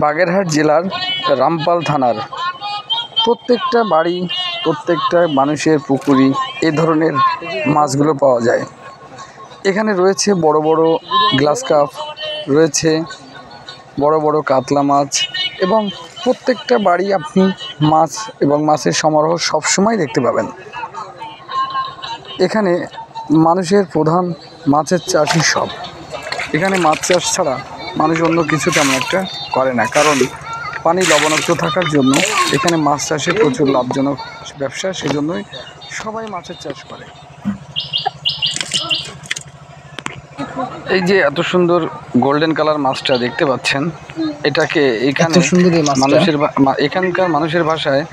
বাগেরহাট জেলার রামপাল থানার প্রত্যেকটা বাড়ি, প্রত্যেকটা মানুষের পুকুরে এ ধরনের মাছগুলো পাওয়া যায়। এখানে রয়েছে বড় বড় গ্লাস কাপ, রয়েছে বড় বড় কাতলা মাছ, এবং প্রত্যেকটা বাড়ি আপনি মাছ এবং মাছের সমারোহ সবসময় দেখতে পাবেন। এখানে মানুষের প্রধান মাছের চাষই সব। এখানে মাছ চাষ ছাড়া মানুষ অন্য কিছু তেমন একটা করে না, কারণ পানি লবণাক্ত থাকার জন্য এখানে মাছ চাষে প্রচুর লাভজনক ব্যবসা, সেজন্যই সবাই মাছের চাষ করে। এই যে এত সুন্দর গোল্ডেন কালার মাছটা দেখতে পাচ্ছেন, এটাকে এখানে এখানকার মানুষের ভাষায়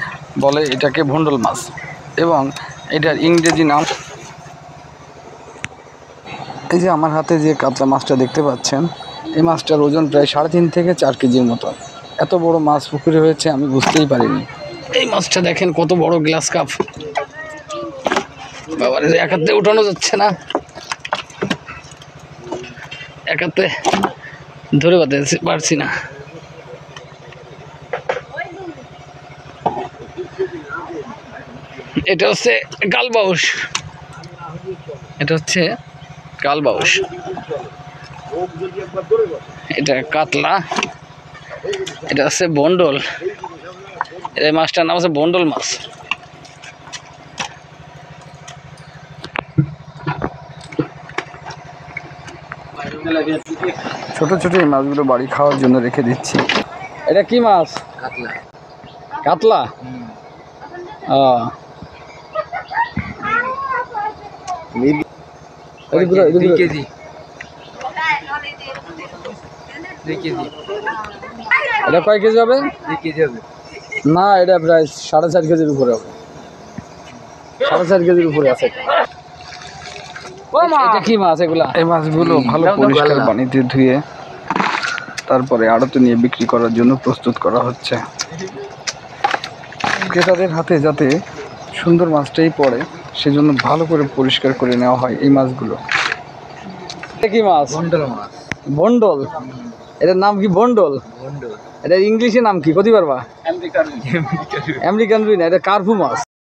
বলে এটাকে ভন্ডল মাছ, এবং এটার ইংরেজি নাম। এই যে আমার হাতে যে কাতলা মাছটা দেখতে পাচ্ছেন, এই মাছটার ওজন প্রায় 3.5 থেকে 4 কেজির মতো। এত বড় মাছ পুকুরে হয়েছে আমি বুঝতেই পারিনি। এই মাছটা দেখেন কত বড় গ্লাস কাপ, বাবার এক হাতে উঠানো যাচ্ছে না, এক হাতে ধরে পারছি না। এটা হচ্ছে কালবাউস, এটা হচ্ছে কালবাউস, এটা কাতলা, এটা হচ্ছে বন্ডল। এই মাছটার নাম হচ্ছে বন্ডল মাছ। ছোট ছোট এই মাছগুলো বাড়ি খাওয়ার জন্য রেখে দিচ্ছি। এটা কি মাছ? কাতলা। কাতলা? এটা কয় কেজি হবে? 2 কেজি হবে না, এটা প্রায় 4.5 কেজির উপরে হবে। 4.5 কেজির উপরে আছে। এটা কি মাছ এগুলা? এই মাছগুলো ভালো পরিষ্কার পানিতে ধুয়ে তারপরে আড়তে নিয়ে বিক্রি করার জন্য প্রস্তুত করা হচ্ছে। ক্রেতাদের হাতে যাতে সুন্দর মাছটাই পড়ে, সেজন্য ভালো করে পরিষ্কার করে নেওয়া হয় এই মাছগুলো। এটা কি মাছ? বন্ডল মাছ। বন্ডল? এটার নাম কি বন্ডল? বন্ডল। এটার ইংলিশে নাম কি? কতি পারবা? আমেরিকান রুই না, এটা কার্পু মাছ।